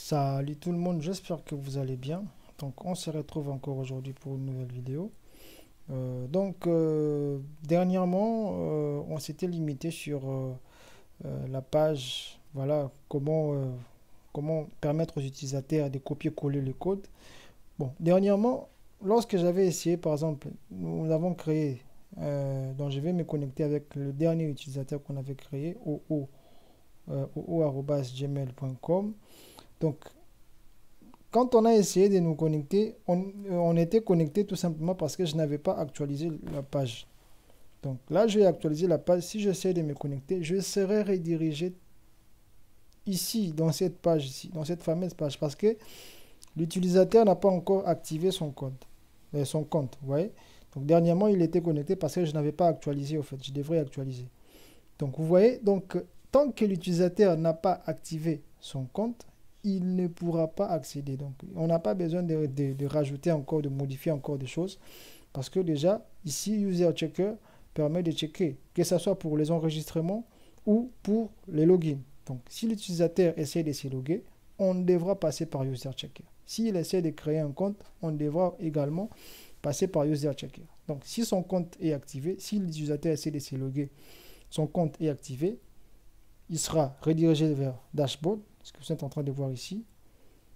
Salut tout le monde, j'espère que vous allez bien. Donc on se retrouve encore aujourd'hui pour une nouvelle vidéo. Dernièrement, on s'était limité sur la page, voilà, comment permettre aux utilisateurs de copier-coller le code. Bon, dernièrement, lorsque j'avais essayé, par exemple, nous avons créé, donc je vais me connecter avec le dernier utilisateur qu'on avait créé, oo@gmail.com. Donc, quand on a essayé de nous connecter, on était connecté tout simplement parce que je n'avais pas actualisé la page. Donc là, je vais actualiser la page. Si j'essaie de me connecter, je serai redirigé ici, dans cette page ici, dans cette fameuse page, parce que l'utilisateur n'a pas encore activé son compte. Vous voyez. Donc dernièrement, il était connecté parce que je n'avais pas actualisé, au fait. Je devrais actualiser. Donc vous voyez, donc tant que l'utilisateur n'a pas activé son compte, il ne pourra pas accéder. Donc, on n'a pas besoin de rajouter encore, de modifier encore des choses. Parce que déjà, ici, User Checker permet de checker, que ce soit pour les enregistrements ou pour les logins. Donc, si l'utilisateur essaie de se loguer, on devra passer par User Checker. S'il essaie de créer un compte, on devra également passer par User Checker. Donc, si son compte est activé, si l'utilisateur essaie de se loguer, son compte est activé, il sera redirigé vers Dashboard, ce que vous êtes en train de voir ici.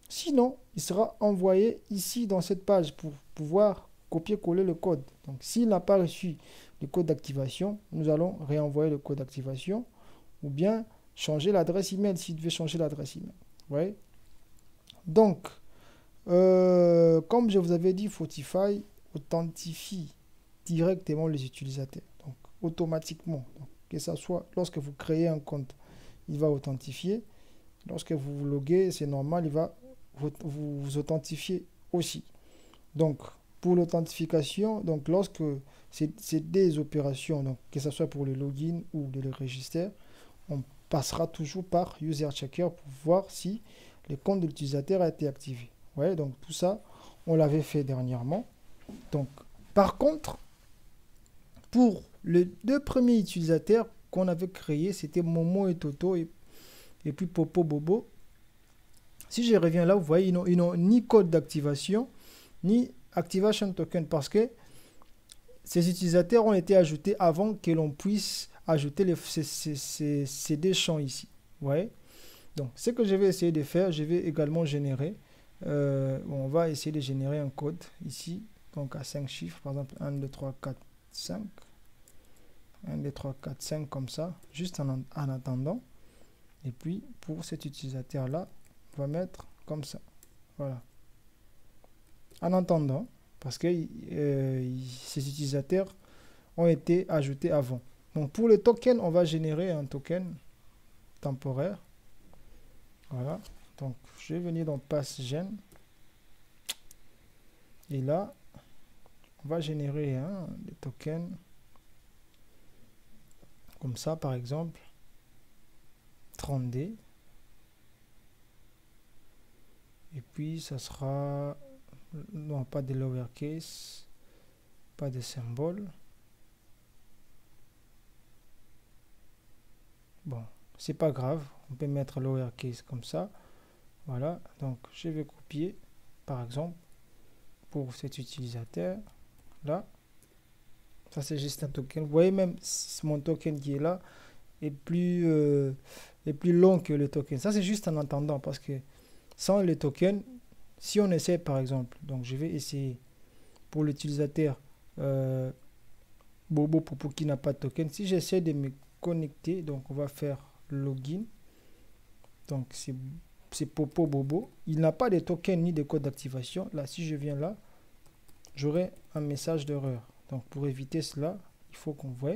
Sinon, il sera envoyé ici dans cette page pour pouvoir copier-coller le code. Donc, s'il n'a pas reçu le code d'activation, nous allons réenvoyer le code d'activation ou bien changer l'adresse email s'il devait changer l'adresse email. Vous voyez? Donc, comme je vous avais dit, Fortify authentifie directement les utilisateurs. Donc, automatiquement. Donc, que ce soit lorsque vous créez un compte, il va authentifier. Lorsque vous vous loguez, c'est normal, il va vous authentifier aussi. Donc, pour l'authentification, donc lorsque c'est des opérations, donc que ce soit pour le login ou le registre, on passera toujours par User Checker pour voir si le compte de l'utilisateur a été activé. Ouais, donc tout ça, on l'avait fait dernièrement. Donc, par contre, pour les deux premiers utilisateurs qu'on avait créés, c'était Momo et Toto et puis Popo Bobo. Si je reviens là, vous voyez, ils n'ont ni code d'activation, ni activation token parce que ces utilisateurs ont été ajoutés avant que l'on puisse ajouter ces deux champs ici. Vous voyez? Donc, ce que je vais essayer de faire, je vais également générer. On va essayer de générer un code ici, donc à 5 chiffres, par exemple 1, 2, 3, 4, 5. 1, 2, 3, 4, 5 comme ça, juste en attendant. Et puis, pour cet utilisateur-là, on va mettre comme ça. Voilà. En attendant, parce que ces utilisateurs ont été ajoutés avant. Donc, pour le token, on va générer un token temporaire. Voilà. Donc, je vais venir dans PassGen. Et là, on va générer des tokens. Comme ça, par exemple. 30D. Et puis, ça sera... Non, pas de lowercase. Pas de symbole. Bon, c'est pas grave. On peut mettre lowercase comme ça. Voilà. Donc, je vais copier, par exemple, pour cet utilisateur. Là. Ça, c'est juste un token. Vous voyez même, mon token qui est là est plus long que le token. Ça, c'est juste en attendant parce que sans le token, si on essaie par exemple, donc je vais essayer pour l'utilisateur Bobo Popo qui n'a pas de token. Si j'essaie de me connecter, donc on va faire login. Donc c'est Popo Bobo. Il n'a pas de token ni de code d'activation. Là, si je viens là, j'aurai un message d'erreur. Donc pour éviter cela, il faut qu'on voie.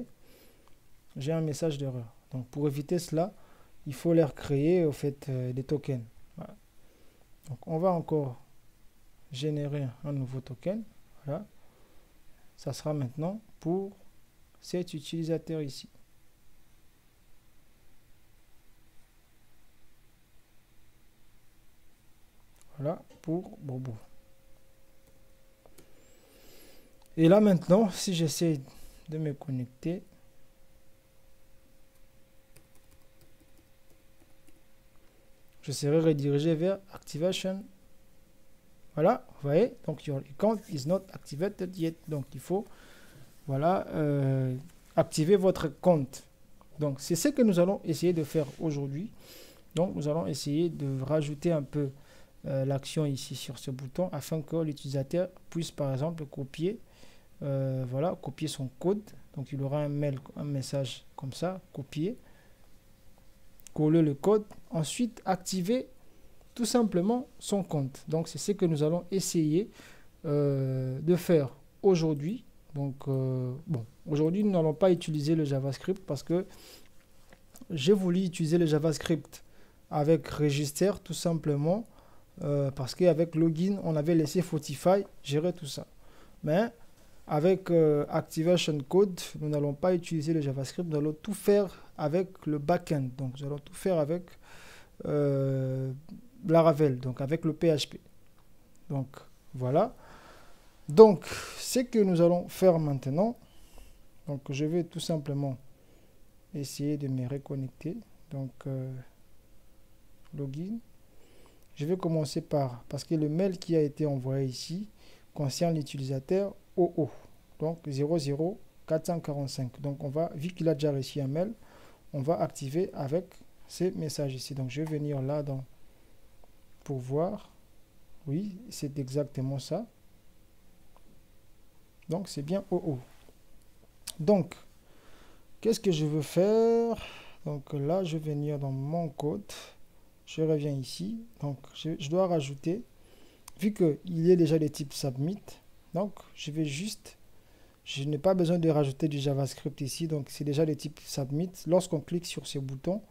J'ai un message d'erreur. Donc pour éviter cela, il faut leur créer au fait des tokens. Voilà. Donc on va encore générer un nouveau token. Voilà. Ça sera maintenant pour cet utilisateur ici. Voilà pour Bobo. Et là maintenant, si j'essaie de me connecter, je serai redirigé vers Activation. Voilà, vous voyez, donc your account is not activated yet. Donc il faut, voilà, activer votre compte. Donc c'est ce que nous allons essayer de faire aujourd'hui. Donc nous allons essayer de rajouter un peu l'action ici sur ce bouton afin que l'utilisateur puisse par exemple copier, voilà, copier son code. Donc il aura un mail, un message comme ça, copier, coller le code, ensuite activer tout simplement son compte. Donc c'est ce que nous allons essayer de faire aujourd'hui. Donc bon, aujourd'hui nous n'allons pas utiliser le JavaScript parce que j'ai voulu utiliser le JavaScript avec register tout simplement parce qu'avec login on avait laissé Fortify gérer tout ça. Mais avec Activation Code, nous n'allons pas utiliser le JavaScript, nous allons tout faire avec le backend. Donc nous allons tout faire avec Laravel, donc avec le PHP. Donc voilà. Donc ce que nous allons faire maintenant, donc je vais tout simplement essayer de me reconnecter. Donc login. Je vais commencer parce que le mail qui a été envoyé ici concerne l'utilisateur OO, donc 00445. Donc on va, vu qu'il a déjà reçu un mail, on va activer avec ces messages ici. Donc je vais venir là pour voir. Oui, c'est exactement ça. Donc c'est bien OO. Donc qu'est-ce que je veux faire? Donc là je vais venir dans mon code. Je reviens ici, donc je dois rajouter, vu qu'il y a déjà des types submit, donc je n'ai pas besoin de rajouter du JavaScript ici, donc c'est déjà des types submit. Lorsqu'on clique sur ce bouton,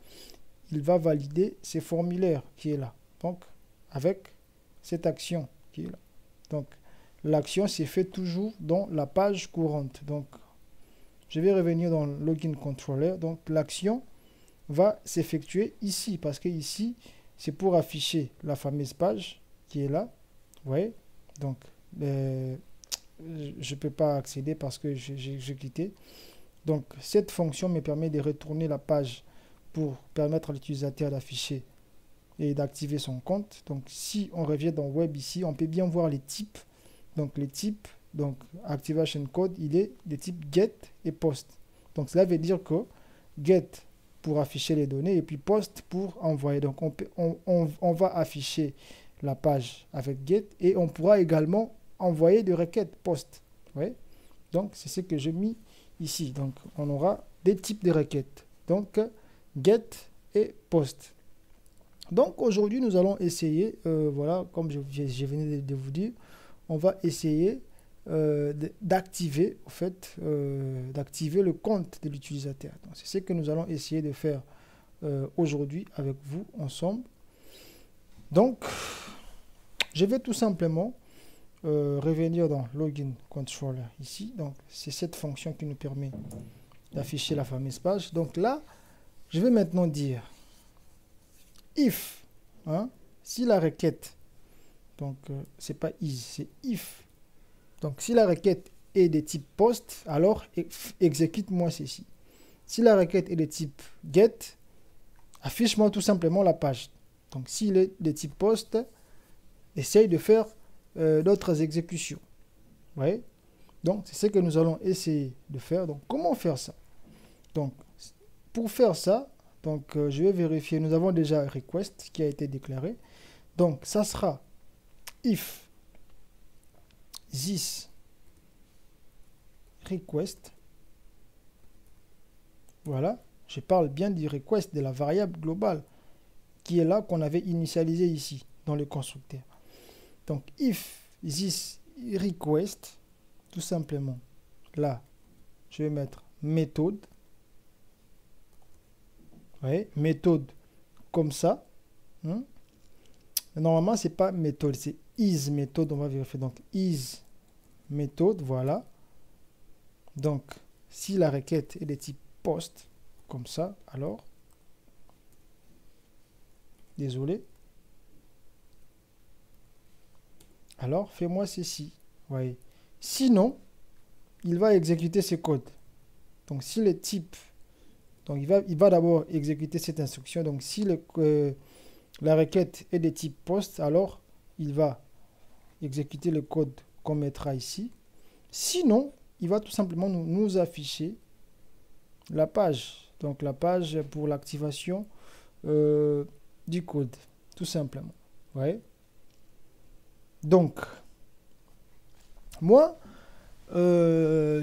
il va valider ce formulaire qui est là, donc avec cette action qui est là. Donc l'action s'est fait toujours dans la page courante. Donc je vais revenir dans Login Controller, donc l'action va s'effectuer ici, parce que ici c'est pour afficher la fameuse page qui est là, vous voyez. Donc je ne peux pas accéder parce que j'ai quitté. Donc cette fonction me permet de retourner la page pour permettre à l'utilisateur d'afficher et d'activer son compte. Donc si on revient dans Web ici, on peut bien voir les types. Donc les types, donc Activation Code, il est de type get et post. Donc cela veut dire que get pour afficher les données et puis post pour envoyer. Donc on va afficher la page avec get et on pourra également envoyer des requêtes post. Ouais. Donc c'est ce que j'ai mis ici. Donc on aura des types de requêtes. Donc get et post. Donc aujourd'hui nous allons essayer, voilà, comme je venais de vous dire, on va essayer d'activer d'activer le compte de l'utilisateur. C'est ce que nous allons essayer de faire aujourd'hui avec vous ensemble. Donc je vais tout simplement revenir dans Login Controller ici. Donc c'est cette fonction qui nous permet d'afficher la fameuse page. Donc là je vais maintenant dire if, hein, si la requête, donc c'est pas is, c'est if. Donc, si la requête est de type post, alors exécute-moi ceci. Si la requête est de type get, affiche-moi tout simplement la page. Donc, s'il est de type post, essaye de faire d'autres exécutions. Vous voyez? Donc, c'est ce que nous allons essayer de faire. Donc, comment faire ça? Donc, pour faire ça, donc, je vais vérifier. Nous avons déjà un request qui a été déclaré. Donc, ça sera if this request, voilà, je parle bien du request de la variable globale qui est là qu'on avait initialisé ici dans le constructeur. Donc if this request, tout simplement là je vais mettre méthode, ouais, méthode comme ça, hein. Normalement c'est pas méthode, c'est is méthode, on va vérifier. Donc is méthode, voilà. Donc si la requête est de type post comme ça, alors désolé, alors fais-moi ceci, voyez. Sinon il va exécuter ce code. Donc si le type, donc il va d'abord exécuter cette instruction. Donc si la requête est de type post, alors il va exécuter le code qu'on mettra ici. Sinon, il va tout simplement nous afficher la page. Donc la page pour l'activation du code, tout simplement. Ouais. Donc, moi,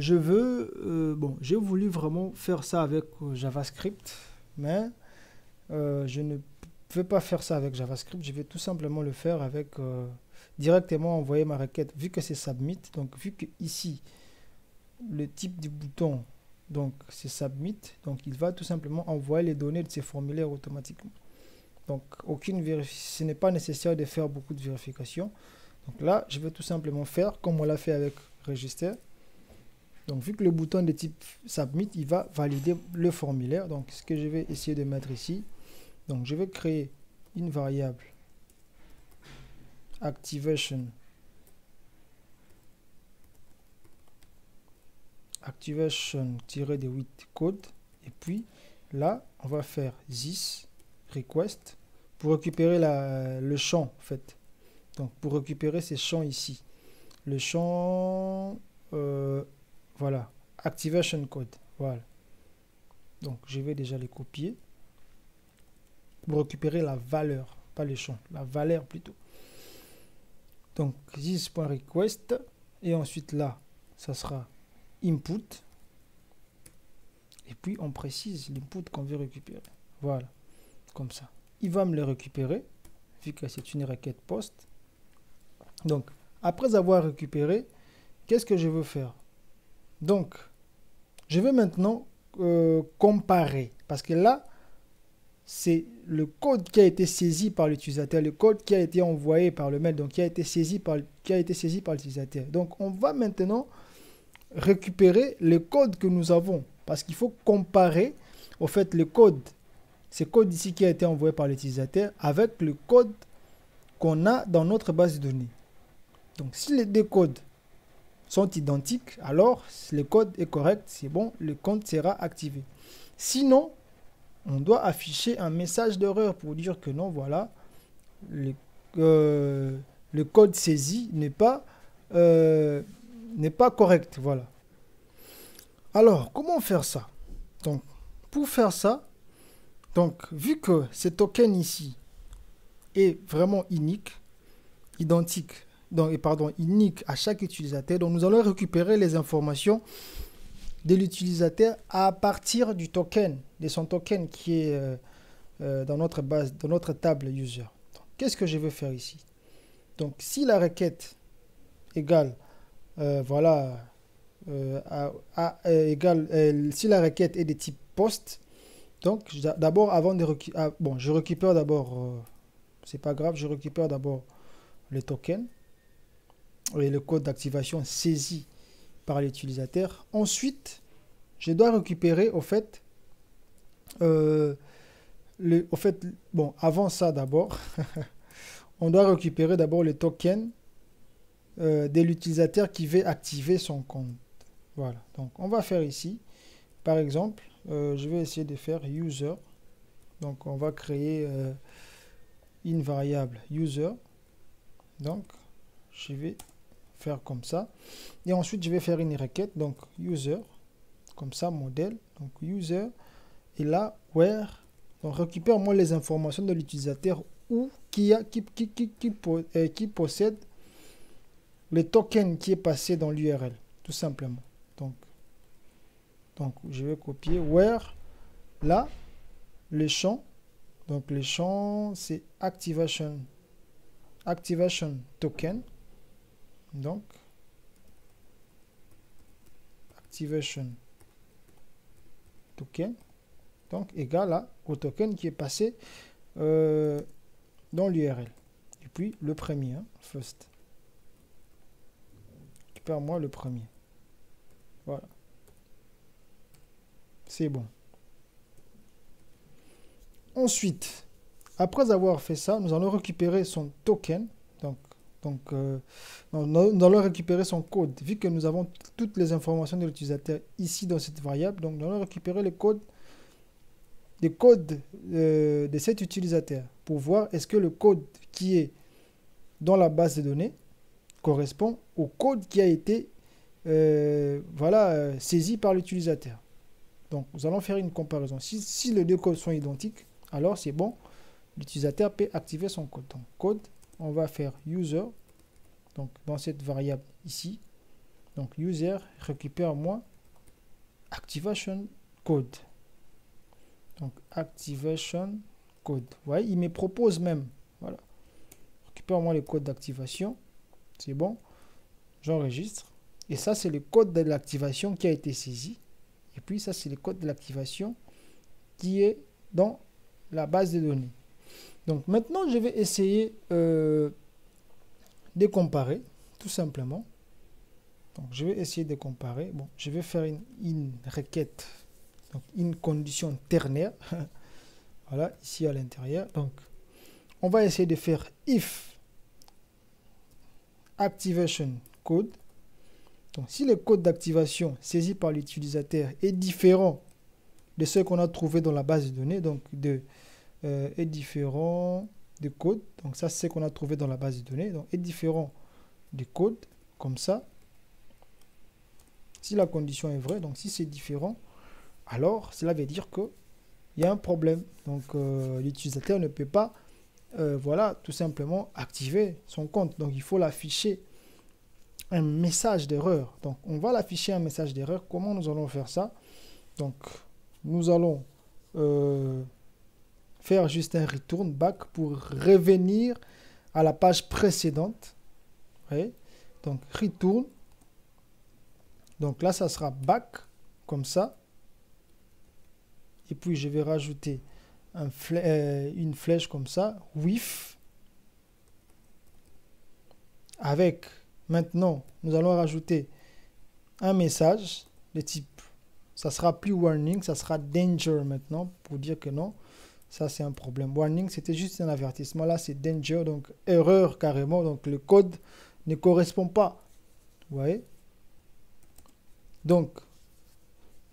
j'ai voulu vraiment faire ça avec JavaScript, mais je ne vais pas faire ça avec JavaScript. Je vais tout simplement le faire avec directement envoyer ma requête, vu que c'est submit. Donc, vu que ici, le type du bouton, donc c'est submit, donc il va tout simplement envoyer les données de ces formulaires automatiquement. Donc, ce n'est pas nécessaire de faire beaucoup de vérification. Donc là, je vais tout simplement faire comme on l'a fait avec Register. Donc, vu que le bouton de type Submit, il va valider le formulaire. Donc, ce que je vais essayer de mettre ici. Donc, je vais créer une variable activation-8 code. Et puis, là, on va faire this request pour récupérer le champ, en fait. Donc, pour récupérer ces champs ici. Le champ, voilà, activation code. Voilà. Donc, je vais déjà les copier pour récupérer la valeur, pas le champ, la valeur plutôt. Donc, this.request. Et ensuite, là, ça sera input. Et puis, on précise l'input qu'on veut récupérer. Voilà, comme ça. Il va me le récupérer, vu que c'est une requête post. Donc, après avoir récupéré, qu'est-ce que je veux faire? Donc, je vais maintenant comparer. Parce que là, c'est le code qui a été saisi par l'utilisateur, le code qui a été envoyé par le mail, donc qui a été saisi par l'utilisateur. Donc, on va maintenant récupérer le code que nous avons. Parce qu'il faut comparer, au fait, le code, ce code ici qui a été envoyé par l'utilisateur, avec le code qu'on a dans notre base de données. Donc, si les deux codes sont identiques, alors le code est correct, c'est bon, le compte sera activé. Sinon, on doit afficher un message d'erreur pour dire que non, voilà, le code saisi n'est pas correct. Voilà. Alors, comment faire ça? Donc, pour faire ça, donc, vu que ce token ici est vraiment unique, identique, unique à chaque utilisateur. Donc, nous allons récupérer les informations de l'utilisateur à partir du token, de son token qui est dans notre base, dans notre table user. Qu'est-ce que je vais faire ici? Donc, si la requête égale, si la requête est de type post, donc d'abord, avant de récupérer, je récupère d'abord, c'est pas grave, je récupère d'abord le token et le code d'activation saisi par l'utilisateur. Ensuite, je dois récupérer au fait, avant ça d'abord, on doit récupérer d'abord le token de l'utilisateur qui veut activer son compte. Voilà, donc on va faire ici, par exemple, je vais essayer de faire user. Donc on va créer une variable user. Donc je vais faire comme ça. Et ensuite, je vais faire une requête. Donc, user, comme ça, modèle. Donc, user. Et là, where. Donc, récupère-moi les informations de l'utilisateur ou qui possède le token qui est passé dans l'URL. Tout simplement. Donc, je vais copier where. Là, le champ. Donc, le champ, c'est activation token. Donc, activation token, donc égal au token qui est passé dans l'URL. Et puis le premier, first. Récupère-moi le premier. Voilà. C'est bon. Ensuite, après avoir fait ça, nous allons récupérer son token. Donc, nous allons récupérer son code. Vu que nous avons toutes les informations de l'utilisateur ici dans cette variable, donc nous allons récupérer le code des codes de cet utilisateur pour voir est-ce que le code qui est dans la base de données correspond au code qui a été saisi par l'utilisateur. Donc, nous allons faire une comparaison. Si les deux codes sont identiques, alors c'est bon. L'utilisateur peut activer son code. Donc, code, on va faire user. Donc, dans cette variable ici. Donc, user récupère-moi activation code. Donc, activation code. Vous voyez, il me propose même. Voilà. Récupère-moi le code d'activation. C'est bon. J'enregistre. Et ça, c'est le code de l'activation qui a été saisi. Et puis, ça, c'est le code de l'activation qui est dans la base de données. Donc, maintenant, je vais essayer de comparer, tout simplement. Donc, je vais essayer de comparer. Bon, je vais faire une requête, donc une condition ternaire. Voilà, ici à l'intérieur. Donc, on va essayer de faire if activation code. Donc, si le code d'activation saisi par l'utilisateur est différent de ce qu'on a trouvé dans la base de données, donc est différent du code, donc ça c'est ce qu'on a trouvé dans la base de données, donc est différent du code, comme ça, si la condition est vraie, donc si c'est différent, alors cela veut dire que il y a un problème, donc l'utilisateur ne peut pas, voilà, tout simplement activer son compte, donc il faut l'afficher un message d'erreur. Donc, on va l'afficher un message d'erreur. Comment nous allons faire ça? Donc, nous allons faire juste un return back pour revenir à la page précédente. Oui. Donc, return. Donc là, ça sera back, comme ça. Et puis, je vais rajouter une flèche comme ça, with, avec... Maintenant, nous allons rajouter un message de type, ça sera plus warning, ça sera danger maintenant, pour dire que non, ça c'est un problème. Warning, c'était juste un avertissement, là c'est danger, donc erreur carrément, donc le code ne correspond pas. Vous voyez? Donc,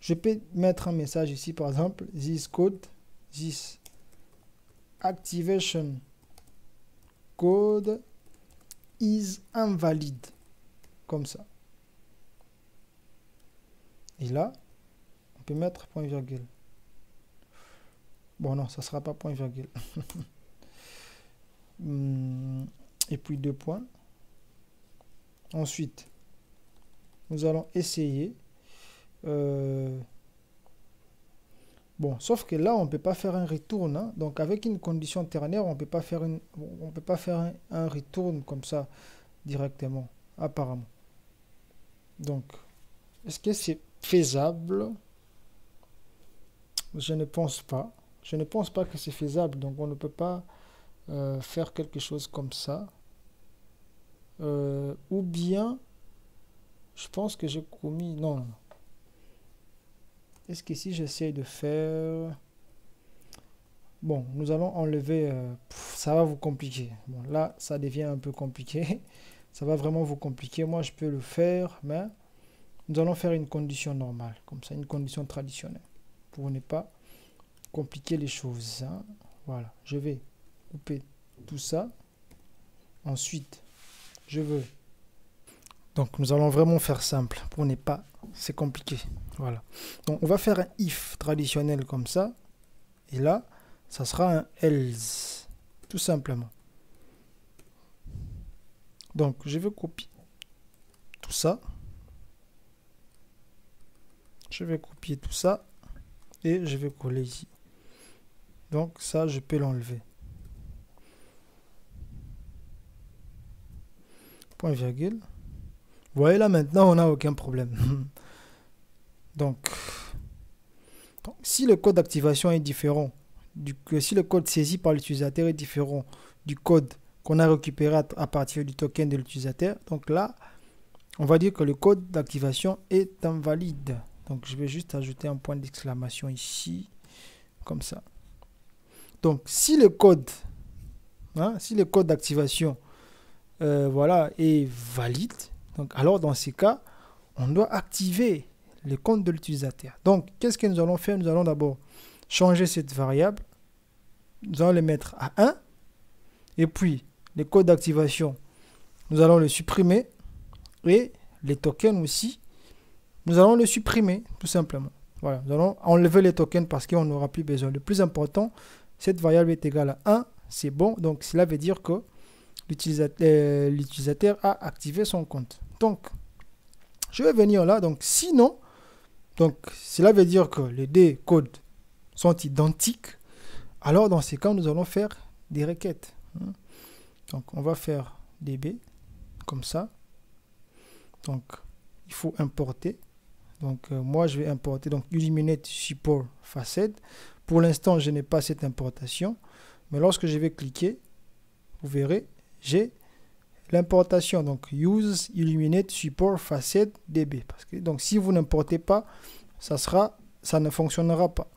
je peux mettre un message ici, par exemple, this code, this activation code is invalid, comme ça. Et là, on peut mettre point virgule. Bon non, ça sera pas point virgule. Et puis deux points. Ensuite, nous allons essayer. Bon, sauf que là, on ne peut pas faire un return. Hein. Donc, avec une condition ternaire, on ne peut pas faire, un return comme ça directement, apparemment. Donc, est-ce que c'est faisable? Je ne pense pas. Je ne pense pas que c'est faisable. Donc, on ne peut pas faire quelque chose comme ça. Ou bien, je pense que j'ai commis... Non, non. Est-ce que si j'essaie de faire... Bon, nous allons enlever... ça va vous compliquer. Bon, là, ça devient un peu compliqué. Ça va vraiment vous compliquer. Moi, je peux le faire, mais nous allons faire une condition normale. Comme ça, une condition traditionnelle. Pour ne pas compliquer les choses. Hein. Voilà, je vais couper tout ça. Ensuite, je veux... Donc, nous allons vraiment faire simple pour ne pas... C'est compliqué. Voilà. Donc, on va faire un if traditionnel comme ça. Et là, ça sera un else. Tout simplement. Donc, je vais copier tout ça. Je vais copier tout ça. Et je vais coller ici. Donc, ça, je peux l'enlever. Point virgule. Vous voyez là, maintenant, on n'a aucun problème. Donc, si le code d'activation est différent, si le code saisi par l'utilisateur est différent du code qu'on a récupéré à partir du token de l'utilisateur, donc là, on va dire que le code d'activation est invalide. Donc, je vais juste ajouter un point d'exclamation ici, comme ça. Donc, si le code d'activation voilà, est valide, donc alors dans ces cas, on doit activer le compte de l'utilisateur. Donc, qu'est-ce que nous allons faire? Nous allons d'abord changer cette variable. Nous allons le mettre à 1. Et puis, les codes d'activation, nous allons le supprimer. Et les tokens aussi, nous allons le supprimer, tout simplement. Voilà, nous allons enlever les tokens parce qu'on n'aura plus besoin. Le plus important, cette variable est égale à 1. C'est bon, donc cela veut dire que l'utilisateur a activé son compte. Donc, je vais venir là. Donc, sinon, donc, cela veut dire que les deux codes sont identiques. Alors, dans ces cas, nous allons faire des requêtes. Donc, on va faire db, comme ça. Donc, il faut importer. Donc, moi, je vais importer. Donc, Illuminate Support Facade. Pour l'instant, je n'ai pas cette importation. Mais lorsque je vais cliquer, vous verrez, j'ai l'importation. Donc, Use Illuminate Support Facade DB. Parce que, donc, si vous n'importez pas, ça ne fonctionnera pas.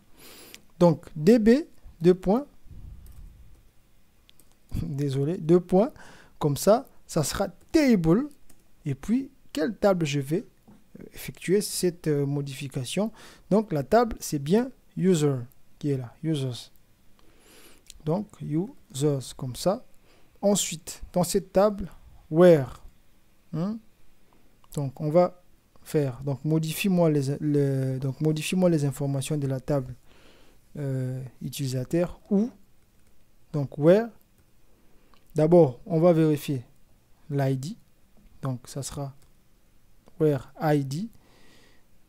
Donc, DB, deux points. Désolé, deux points. Comme ça, ça sera Table. Et puis, quelle table je vais effectuer cette modification? Donc, la table, c'est bien User qui est là. Users. Donc, Users, comme ça. Ensuite, dans cette table, Where. Donc, on va faire. Donc, modifie-moi les informations de la table utilisateur. Où. Donc, Where. D'abord, on va vérifier l'ID. Donc, ça sera where ID.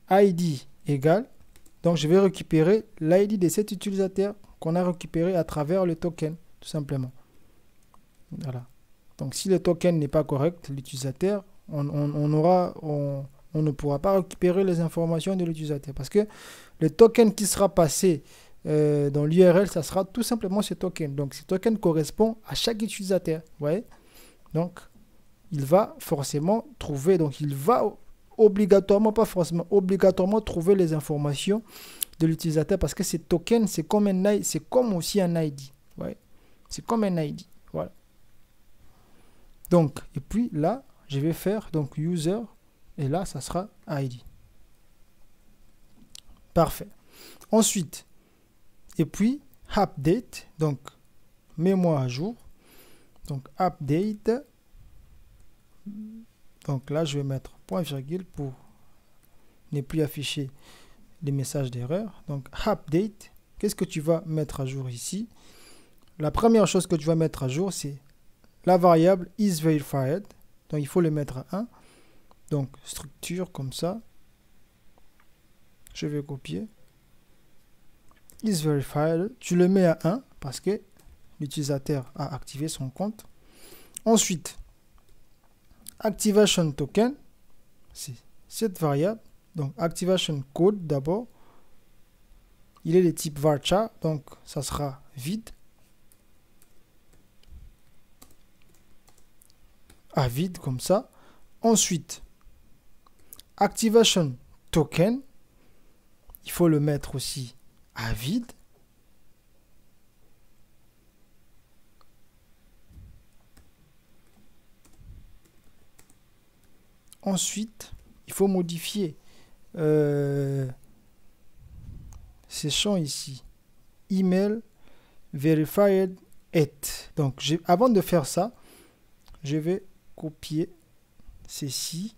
ID égale. Donc, je vais récupérer l'ID de cet utilisateur qu'on a récupéré à travers le token, tout simplement. Voilà. Donc, si le token n'est pas correct, l'utilisateur, on ne pourra pas récupérer les informations de l'utilisateur. Parce que le token qui sera passé dans l'URL, ça sera tout simplement ce token. Donc, ce token correspond à chaque utilisateur. Vous voyez? Donc, il va forcément trouver, donc il va obligatoirement, pas forcément, obligatoirement trouver les informations de l'utilisateur parce que ces tokens, c'est comme aussi un ID. Ouais. C'est comme un ID. Voilà. Donc, et puis là, je vais faire donc user et là, ça sera ID. Parfait. Ensuite, et puis update, donc mets-moi à jour. Donc update. Donc là, je vais mettre point virgule pour ne plus afficher les messages d'erreur. Donc, update, qu'est-ce que tu vas mettre à jour ici? La première chose que tu vas mettre à jour, c'est la variable isVerified. Donc, il faut le mettre à 1. Donc, structure comme ça. Je vais copier. isVerified, tu le mets à 1 parce que l'utilisateur a activé son compte. Ensuite, activation token, c'est cette variable. Donc, activation code d'abord. Il est de type varchar, donc ça sera vide. À vide, comme ça. Ensuite, activation token. Il faut le mettre aussi à vide. Ensuite, il faut modifier ces champs ici. Email verified at. Donc, avant de faire ça, je vais copier ceci.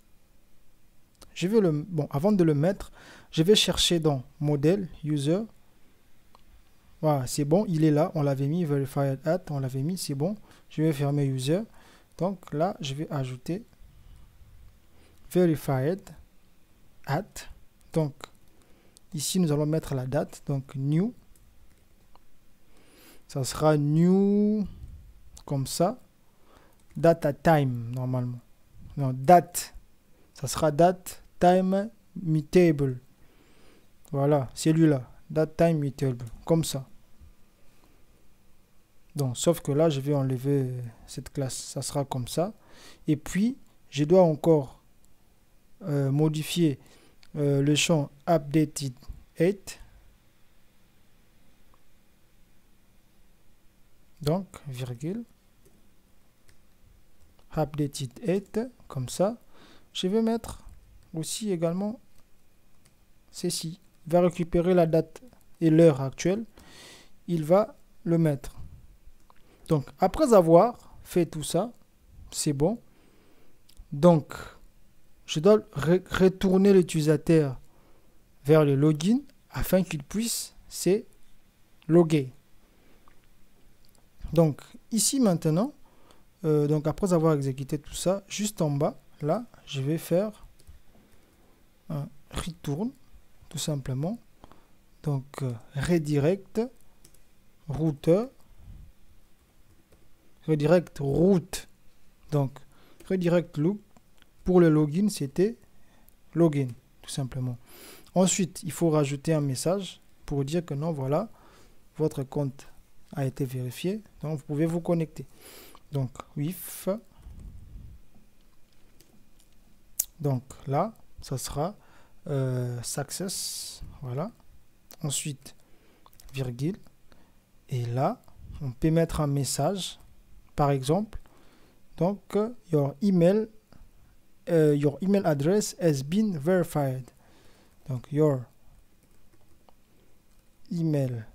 Je vais avant de le mettre, je vais chercher dans modèle user. Voilà, c'est bon, il est là. On l'avait mis verified at, on l'avait mis, c'est bon. Je vais fermer user. Donc là, je vais ajouter verified at. Donc ici nous allons mettre la date, donc new, ça sera new comme ça, data time normalement, non date, ça sera date time mutable, voilà celui-là, date time mutable, comme ça. Donc sauf que là je vais enlever cette classe, ça sera comme ça. Et puis je dois encore modifier le champ updated 8. Donc, virgule. Updated 8, comme ça. Je vais mettre aussi également ceci. Il va récupérer la date et l'heure actuelle, il va le mettre. Donc, après avoir fait tout ça, c'est bon. Donc, je dois retourner l'utilisateur vers le login afin qu'il puisse se loguer. Donc, ici maintenant, donc après avoir exécuté tout ça, juste en bas, là, je vais faire un return, tout simplement. Donc, redirect, routeur, redirect route. Donc, redirect loop, pour le login, c'était login, tout simplement. Ensuite, il faut rajouter un message pour dire que non, voilà, votre compte a été vérifié, donc vous pouvez vous connecter. Donc, if, donc là, ça sera success, voilà. Ensuite, virgule, et là, on peut mettre un message, par exemple, donc, your email address has been verified. Donc, your email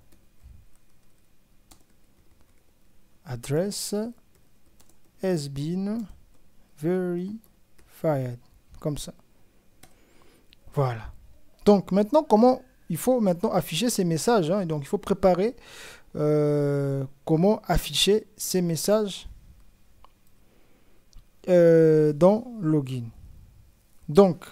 address has been verified. Comme ça. Voilà. Donc, maintenant, comment il faut maintenant afficher ces messages, hein. Donc, il faut préparer comment afficher ces messages dans login. Donc,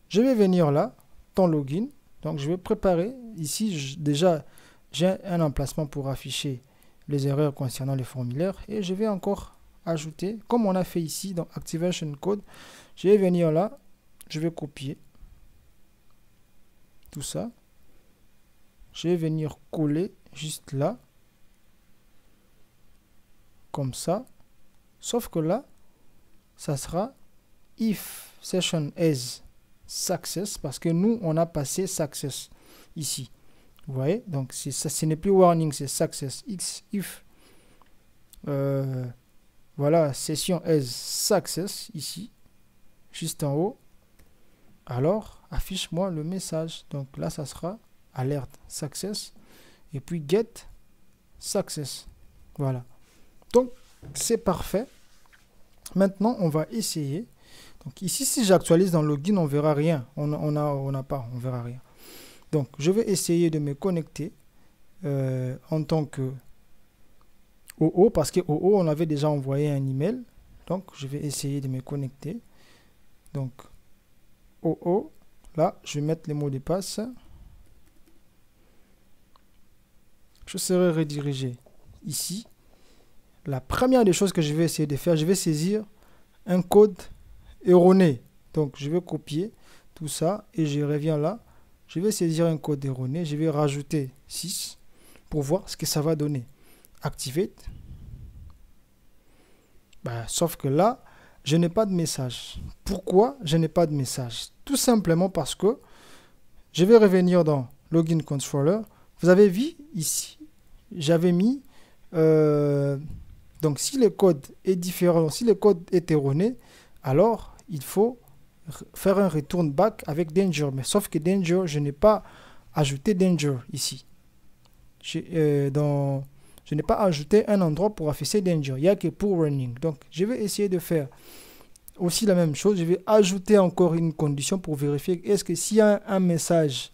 je vais venir là, dans login. Donc, je vais préparer. Ici, déjà, j'ai un emplacement pour afficher les erreurs concernant les formulaires. Et je vais encore ajouter, comme on a fait ici dans Activation Code, je vais venir là, je vais copier tout ça. Je vais venir coller juste là, comme ça. Sauf que là, ça sera if session is success, parce que nous, on a passé success ici. Vous voyez? Donc, ça, ce n'est plus warning, c'est success. If, voilà, session is success, ici, juste en haut. Alors, affiche-moi le message. Donc là, ça sera alerte success. Et puis get success. Voilà. Donc, c'est parfait. Maintenant, on va essayer. Donc ici, si j'actualise dans le login, on ne verra rien. On verra rien. Donc, je vais essayer de me connecter en tant que OO, parce que OO, on avait déjà envoyé un email. Donc, je vais essayer de me connecter. Donc, OO, là, je vais mettre les mots de passe. Je serai redirigé ici. La première des choses que je vais essayer de faire, je vais saisir un code erroné. Donc, je vais copier tout ça et je reviens là. Je vais saisir un code erroné. Je vais rajouter 6 pour voir ce que ça va donner. Activate. Sauf que là, je n'ai pas de message. Pourquoi je n'ai pas de message? Tout simplement parce que je vais revenir dans Login Controller. Vous avez vu ici, j'avais mis... donc, si le code est différent, si le code est erroné, alors il faut faire un return back avec danger. Mais sauf que danger, je n'ai pas ajouté danger ici. Je n'ai pas ajouté un endroit pour afficher danger. Il n'y a que pour running. Donc, je vais essayer de faire aussi la même chose. Je vais ajouter encore une condition pour vérifier est-ce que s'il y a un message,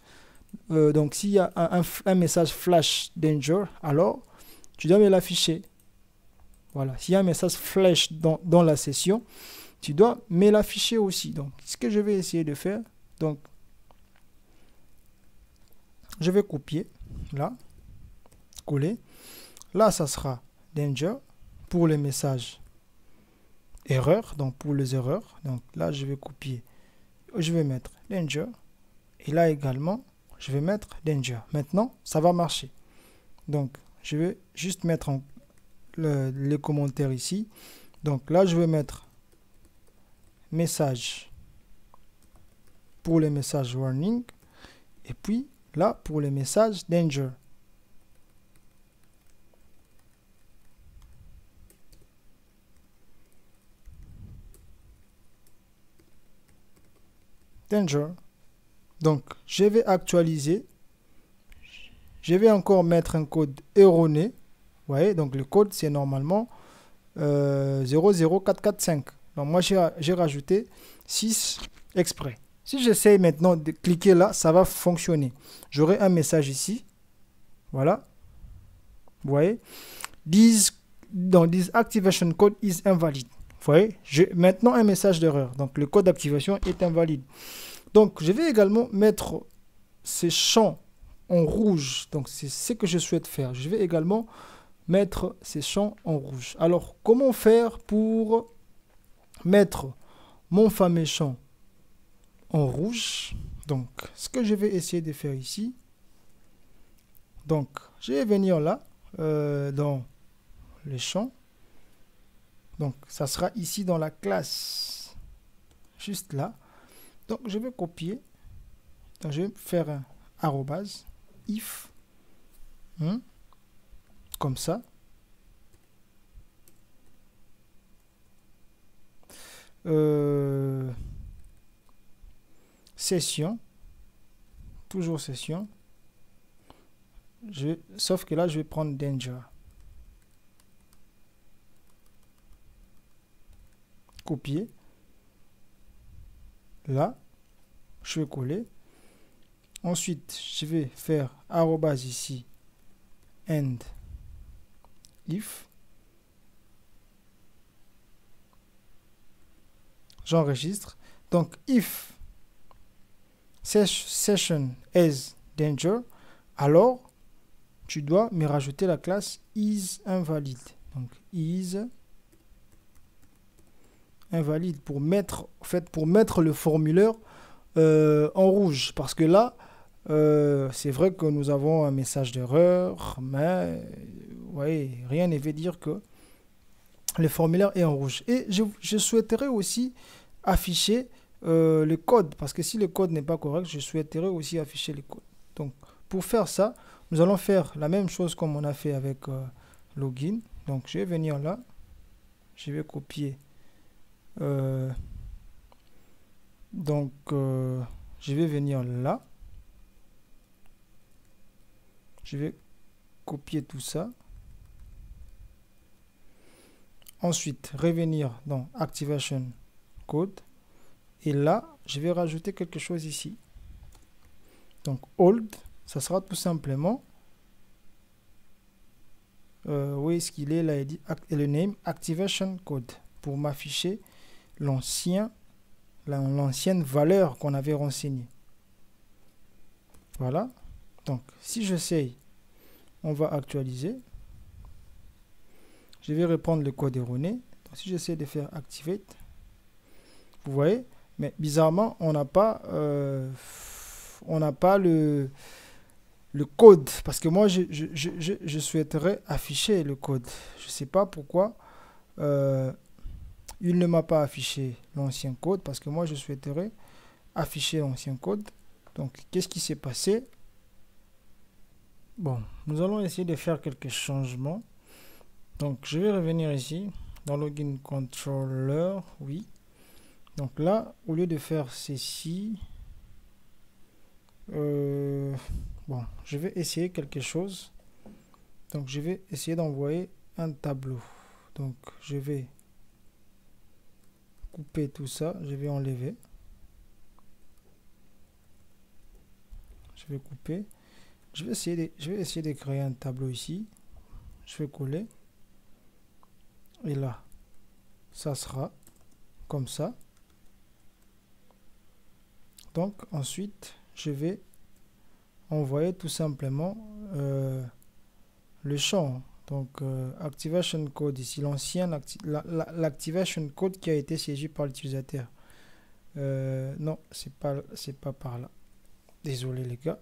donc s'il y a un message flash danger, alors tu dois me l'afficher. Voilà, s'il y a un message flash dans la session, tu dois me l'afficher aussi. Donc, ce que je vais essayer de faire, donc, je vais copier, là, coller. Là, ça sera danger pour les messages erreur, donc pour les erreurs. Donc là, je vais copier. Je vais mettre danger. Et là également, je vais mettre danger. Maintenant, ça va marcher. Donc, je vais juste mettre les commentaires ici. Donc là, je vais mettre message pour les messages warning. Et puis là, pour les messages danger. Danger. Donc, je vais actualiser. Je vais encore mettre un code erroné. Vous voyez, donc le code, c'est normalement 00445. Donc, moi, j'ai rajouté 6 exprès. Si j'essaye maintenant de cliquer là, ça va fonctionner. J'aurai un message ici. Voilà. Vous voyez. This activation code is invalid. Vous voyez, j'ai maintenant un message d'erreur. Donc, le code d'activation est invalide. Donc, je vais également mettre ces champs en rouge. Donc, c'est ce que je souhaite faire. Je vais également mettre ces champs en rouge. Alors, comment faire pour mettre mon fameux champ en rouge? Donc, ce que je vais essayer de faire ici. Donc, je vais venir là, dans les champs. Donc, ça sera ici dans la classe. Juste là. Donc, je vais copier. Donc, je vais faire un arrobase if. Comme ça. Session. Toujours session. Sauf que là, je vais prendre danger. Copier. Là, je vais coller. Ensuite, je vais faire arrobase ici. And if. J'enregistre. Donc, if session is danger, alors tu dois me rajouter la classe is invalid. Donc, is invalide pour mettre, en fait, pour mettre le formulaire en rouge. Parce que là, c'est vrai que nous avons un message d'erreur, mais ouais, rien ne veut dire que le formulaire est en rouge. Et je souhaiterais aussi afficher le code, parce que si le code n'est pas correct, je souhaiterais aussi afficher le code. Donc, pour faire ça, nous allons faire la même chose comme on a fait avec login. Donc, je vais venir là, je vais copier. Je vais venir là. Je vais copier tout ça. Ensuite, revenir dans Activation Code. Et là, je vais rajouter quelque chose ici. Donc, old, ça sera tout simplement, où est-ce qu'il est là, il dit le name Activation Code, pour m'afficher l'ancienne valeur qu'on avait renseignée. Voilà. Donc, si j'essaye, on va actualiser. Je vais reprendre le code erroné. Donc, si j'essaie de faire activate, vous voyez, mais bizarrement, on n'a pas le code. Parce que moi, je souhaiterais afficher le code. Je ne sais pas pourquoi il ne m'a pas affiché l'ancien code. Parce que moi, je souhaiterais afficher l'ancien code. Donc, qu'est-ce qui s'est passé? Bon, nous allons essayer de faire quelques changements. Donc, je vais revenir ici, dans Login Controller, oui. Donc là, au lieu de faire ceci, bon, je vais essayer quelque chose. Donc, je vais essayer d'envoyer un tableau. Donc, je vais couper tout ça, je vais enlever. Je vais couper. Je vais essayer de créer un tableau ici. Je vais coller. Et là, ça sera comme ça. Donc, ensuite, je vais envoyer tout simplement le champ. Donc, Activation Code ici, l'ancien l'Activation Code qui a été saisi par l'utilisateur. Non, c'est pas par là. Désolé les gars.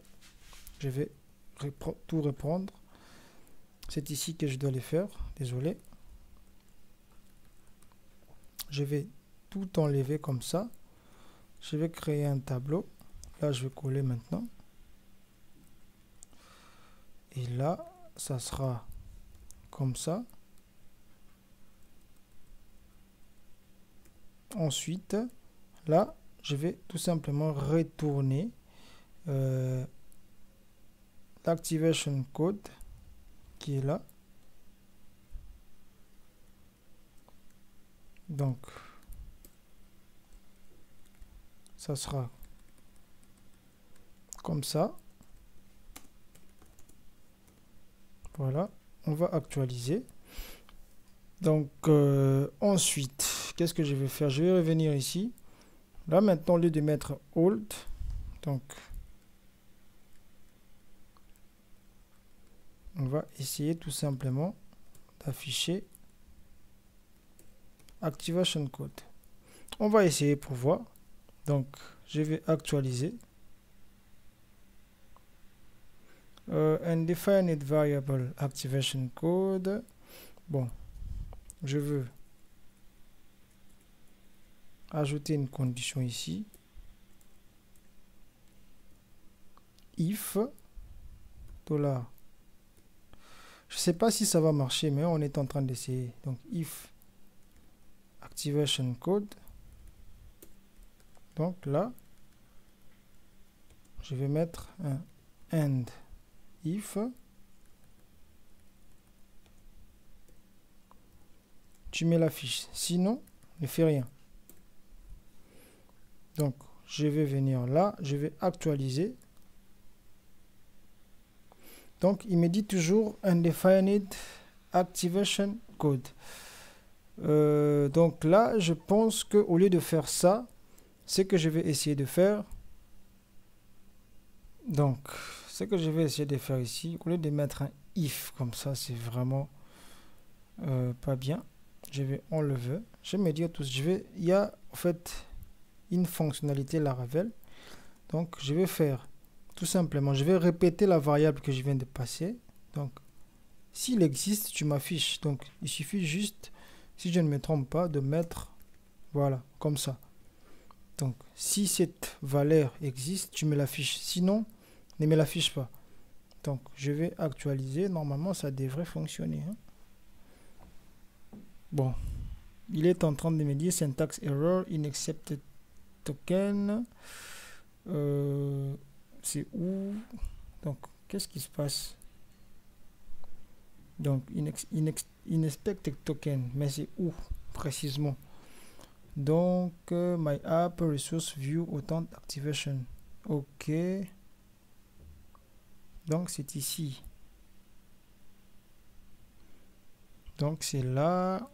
Je vais tout reprendre. C'est ici que je dois les faire. Désolé. Je vais tout enlever comme ça. Je vais créer un tableau. Là, je vais coller maintenant. Et là, ça sera comme ça. Ensuite, là, je vais tout simplement retourner l'activation code qui est là. Donc, ça sera comme ça. Voilà, on va actualiser. Donc, ensuite, qu'est-ce que je vais faire? Je vais revenir ici. Là, maintenant, au lieu de mettre Alt, donc, on va essayer tout simplement d'afficher Activation Code. On va essayer pour voir. Donc, je vais actualiser. Undefined variable activation code. Bon, je veux ajouter une condition ici. If $. Je sais pas si ça va marcher, mais on est en train d'essayer. Donc, if activation code. Donc là, je vais mettre un end if. Tu mets la fiche. Sinon, ne fais rien. Donc, je vais venir là. Je vais actualiser. Donc, il me dit toujours undefined activation code. Donc là, je pense qu'au lieu de faire ça, ce que je vais essayer de faire, donc, ce que je vais essayer de faire ici, au lieu de mettre un if comme ça, c'est vraiment pas bien. Je vais enlever. Je vais me dire tout. Il y a en fait une fonctionnalité Laravel. Donc, je vais faire tout simplement, je vais répéter la variable que je viens de passer. Donc, s'il existe, tu m'affiches. Donc, il suffit juste, si je ne me trompe pas, de mettre, voilà, comme ça. Donc, si cette valeur existe, tu me l'affiches. Sinon, ne me l'affiche pas. Donc, je vais actualiser. Normalement, ça devrait fonctionner. Hein. Bon, il est en train de me dire syntax error, inaccepted token. C'est où? Donc, qu'est-ce qui se passe? Donc, inexpected token, mais c'est où précisément? Donc, my app resource view autant activation. Ok. Donc, c'est ici. Donc, c'est là.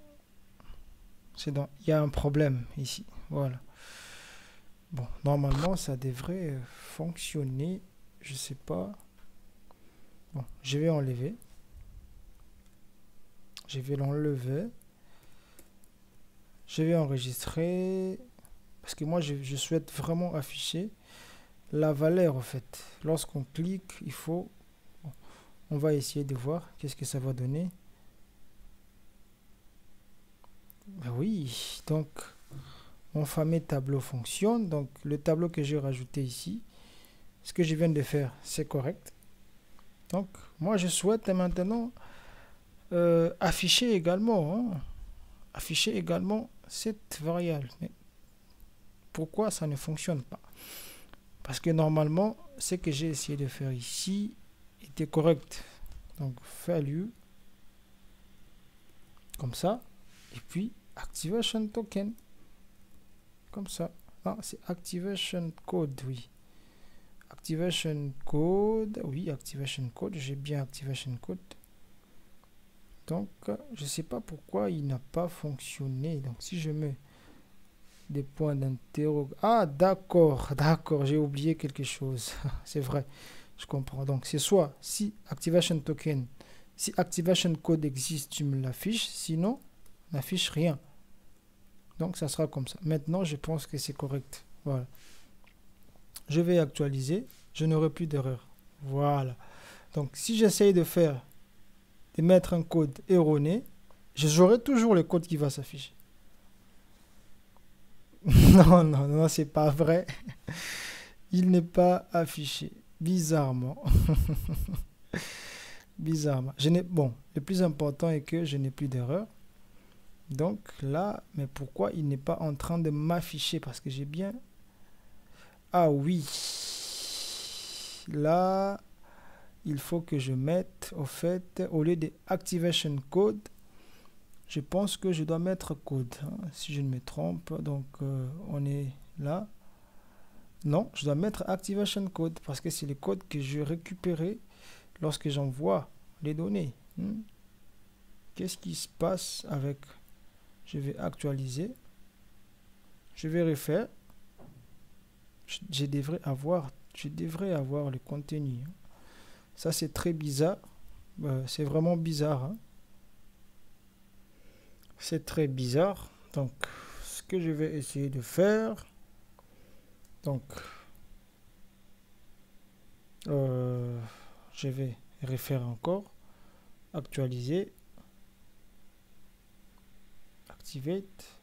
C'est dans. Il y a un problème ici. Voilà. Bon, normalement, ça devrait fonctionner. Je sais pas. Bon, je vais enlever. Je vais l'enlever. Je vais enregistrer. Parce que moi, je souhaite vraiment afficher la valeur, en fait. Lorsqu'on clique, il faut... Bon, on va essayer de voir qu'est-ce que ça va donner. Ben oui, donc... Mon fameux tableau fonctionne. Donc, le tableau que j'ai rajouté ici, ce que je viens de faire, c'est correct. Donc, moi, je souhaite maintenant afficher également, afficher également cette variable. Mais pourquoi ça ne fonctionne pas? Parce que normalement, ce que j'ai essayé de faire ici était correct. Donc, value, comme ça, et puis activation token. Comme ça. Ah, c'est activation code, oui. Activation code, oui, activation code. J'ai bien activation code. Donc, je ne sais pas pourquoi il n'a pas fonctionné. Donc, si je mets des points d'interrogation. Ah, d'accord, d'accord, j'ai oublié quelque chose. C'est vrai, je comprends. Donc, c'est soit si activation token, si activation code existe, tu me l'affiches. Sinon, n'affiche rien. Donc, ça sera comme ça. Maintenant, je pense que c'est correct. Voilà. Je vais actualiser. Je n'aurai plus d'erreur. Voilà. Donc, si j'essaye de mettre un code erroné, j'aurai toujours le code qui va s'afficher. Non, non, non, c'est pas vrai. Il n'est pas affiché. Bizarrement. Bizarrement. Bon, le plus important est que je n'ai plus d'erreur. Donc là, mais pourquoi il n'est pas en train de m'afficher? Parce que j'ai bien... Ah oui. là, il faut que je mette, au fait, au lieu de activation code, je pense que je dois mettre code, hein, si je ne me trompe. Donc, on est là. Non, je dois mettre activation code parce que c'est le code que je récupérais lorsque j'envoie les données. Qu'est-ce qui se passe avec... Je vais actualiser. Je vais refaire. Je devrais avoir le contenu. Ça, c'est très bizarre. C'est vraiment bizarre. Hein. C'est très bizarre. Donc, ce que je vais essayer de faire... Donc, je vais refaire encore. Actualiser. Activate.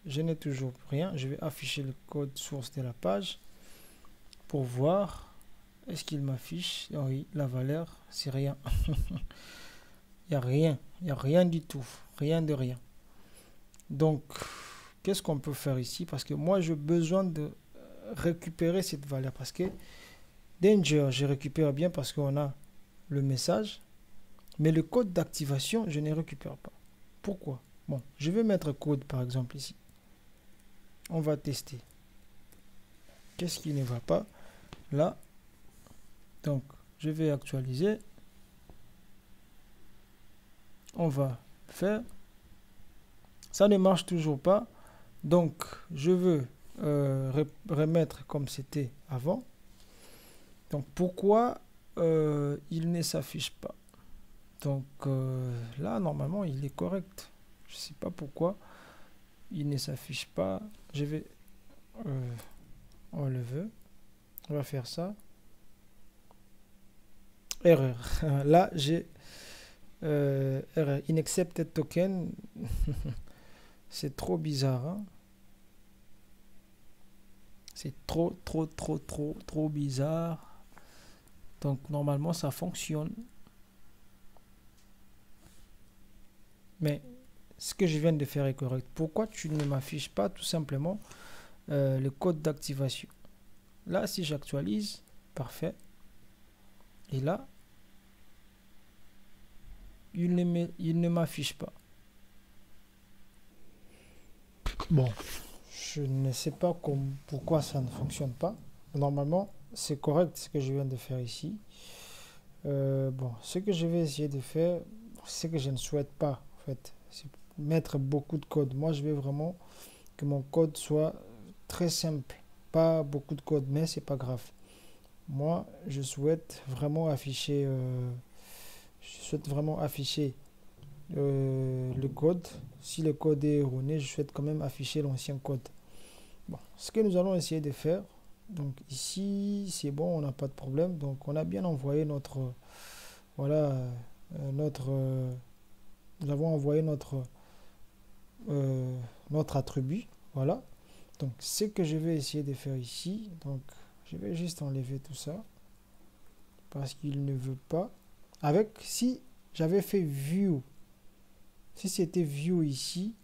Je n'ai toujours rien. Je vais afficher le code source de la page pour voir. Est-ce qu'il m'affiche? Oui, la valeur, c'est rien. Il n'y a rien. Il n'y a rien du tout. Rien de rien. Donc, qu'est-ce qu'on peut faire ici? Parce que moi, j'ai besoin de récupérer cette valeur. Parce que Danger, je récupère bien parce qu'on a le message. Mais le code d'activation, je ne récupère pas. Pourquoi? Bon, je vais mettre code par exemple ici. On va tester. Qu'est-ce qui ne va pas? Là. Donc, je vais actualiser. On va faire. Ça ne marche toujours pas. Donc, je veux remettre comme c'était avant. Donc, pourquoi il ne s'affiche pas? Donc, là, normalement, il est correct. Je ne sais pas pourquoi il ne s'affiche pas. Je vais enlever. On va faire ça. Erreur. Là, j'ai erreur. Inaccepted token. C'est trop bizarre. Hein? C'est trop bizarre. Donc, normalement, ça fonctionne. Mais ce que je viens de faire est correct. Pourquoi tu ne m'affiches pas tout simplement le code d'activation? Là, si j'actualise, parfait. Et là, il ne m'affiche pas. Bon, je ne sais pas pourquoi ça ne fonctionne pas. Normalement, c'est correct ce que je viens de faire ici. Bon, ce que je vais essayer de faire, c'est que je ne souhaite pas, en fait, c'est mettre beaucoup de code. Moi, je veux vraiment que mon code soit très simple. Pas beaucoup de code, mais c'est pas grave. Moi, je souhaite vraiment afficher, le code. Si le code est erroné, je souhaite quand même afficher l'ancien code. Bon, ce que nous allons essayer de faire, donc ici, c'est bon, on n'a pas de problème. Donc, on a bien envoyé notre, voilà, nous avons envoyé notre attribut, voilà. Donc, ce que je vais essayer de faire ici, donc, je vais juste enlever tout ça parce qu'il ne veut pas. Avec, si j'avais fait view, si c'était view ici,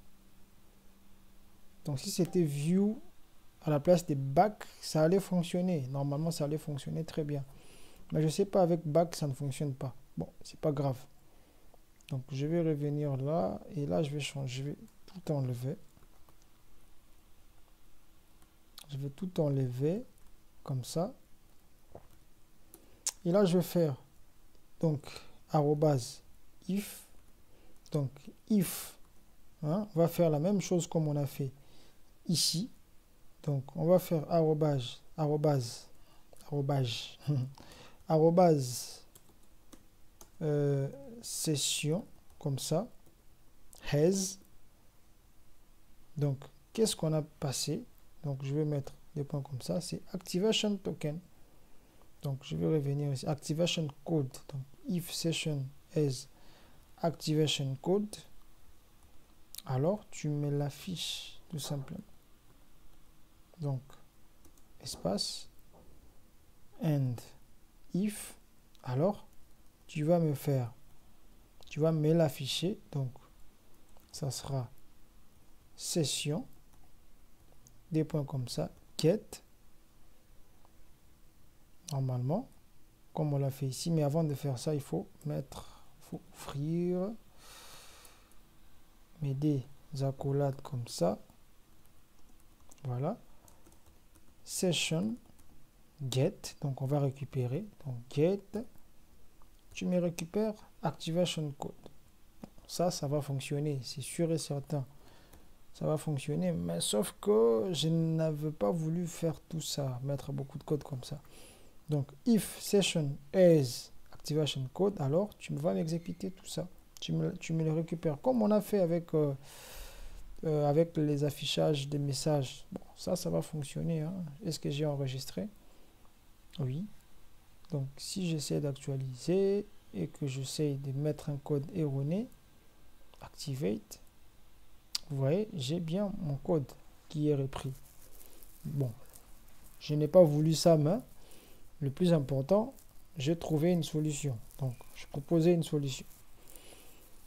donc si c'était view à la place de back, ça allait fonctionner. Normalement, ça allait fonctionner très bien. Mais je sais pas, avec back, ça ne fonctionne pas. Bon, c'est pas grave. Donc, je vais revenir là. Et là, je vais changer. Je vais tout enlever. Je vais tout enlever. Comme ça. Et là, je vais faire. Donc, arrobase if. Donc, if. Hein, on va faire la même chose comme on a fait ici. Donc, on va faire arrobase session, comme ça, has. Donc, qu'est-ce qu'on a passé? Donc, je vais mettre des points comme ça, c'est activation token. Donc, je vais revenir ici, activation code. Donc, if session has activation code, alors tu me l'affiches tout simplement. Donc, espace, and if, alors tu vas me l'afficher. Donc, ça sera session, des points comme ça, get, normalement, comme on l'a fait ici. Mais avant de faire ça, il faut ouvrir mes des accolades comme ça. Voilà. Session get. Donc on va récupérer. Donc get. Tu me récupères activation code. Ça va fonctionner. C'est sûr et certain. Ça va fonctionner. Mais sauf que je n'avais pas voulu faire tout ça. Mettre beaucoup de code comme ça. Donc if session has activation code, alors tu vas m'exécuter tout ça. Tu me le récupères. Comme on a fait avec les affichages des messages. Bon, ça va fonctionner. Hein. Est-ce que j'ai enregistré? Oui. Donc, si j'essaie d'actualiser et que j'essaie de mettre un code erroné, activate, vous voyez, j'ai bien mon code qui est repris. Bon, je n'ai pas voulu ça, mais le plus important, j'ai trouvé une solution. Donc, je proposais une solution.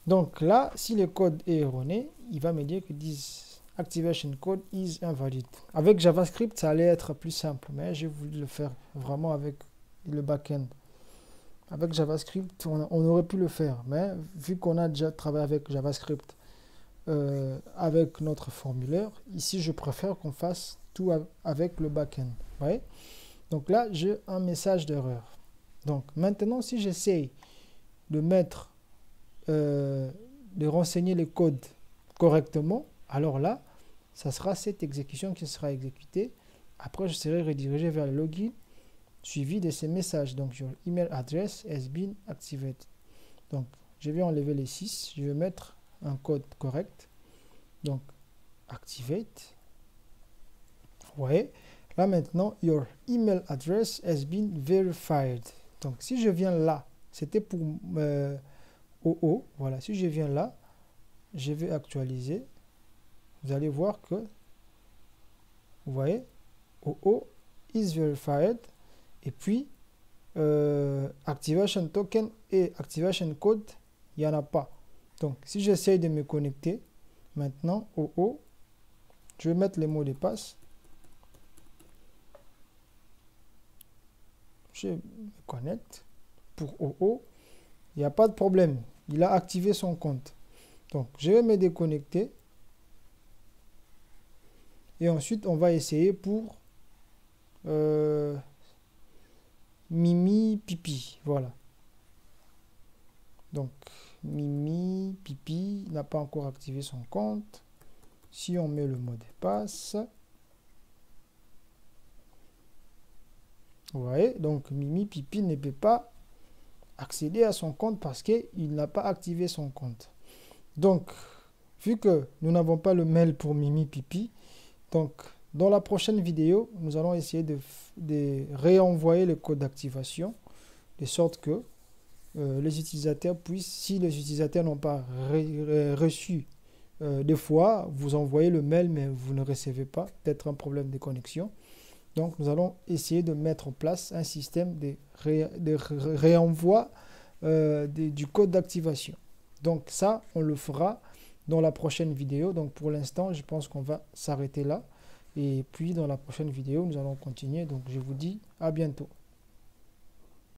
Donc là, si le code est erroné, il va me dire que this activation code is invalid. Avec JavaScript, ça allait être plus simple, mais j'ai voulu le faire vraiment avec le backend. Avec JavaScript, on aurait pu le faire, mais vu qu'on a déjà travaillé avec JavaScript, avec notre formulaire, ici je préfère qu'on fasse tout avec le backend. Ouais. Donc là, j'ai un message d'erreur. Donc maintenant, si j'essaye de mettre de renseigner le code correctement, alors là, ça sera cette exécution qui sera exécutée. Après, je serai redirigé vers le login suivi de ces messages. Donc, your email address has been activated. Donc, je vais enlever les 6. Je vais mettre un code correct. Donc, activate. Ouais. Là, maintenant, your email address has been verified. Donc, si je viens là, c'était pour OO. Voilà, si je viens là, je vais actualiser. Vous allez voir que, vous voyez, OO is verified. Et puis, activation token et activation code, il n'y en a pas. Donc, si j'essaye de me connecter, maintenant, OO, je vais mettre les mots de passe. Je me connecte. Pour OO, il n'y a pas de problème. Il a activé son compte. Donc, je vais me déconnecter. Et ensuite, on va essayer pour Mimi Pipi. Voilà. Donc, Mimi Pipi n'a pas encore activé son compte. Si on met le mot de passe. Vous voyez, donc Mimi Pipi ne peut pas accéder à son compte parce qu'il n'a pas activé son compte. Donc, vu que nous n'avons pas le mail pour Mimi Pipi, donc dans la prochaine vidéo, nous allons essayer de réenvoyer le code d'activation de sorte que les utilisateurs puissent, si les utilisateurs n'ont pas reçu des fois, vous envoyez le mail mais vous ne recevez pas, peut-être un problème de connexion. Donc, nous allons essayer de mettre en place un système de réenvoi du code d'activation. Donc, ça, on le fera dans la prochaine vidéo. Donc, pour l'instant, je pense qu'on va s'arrêter là. Et puis, dans la prochaine vidéo, nous allons continuer. Donc, je vous dis à bientôt.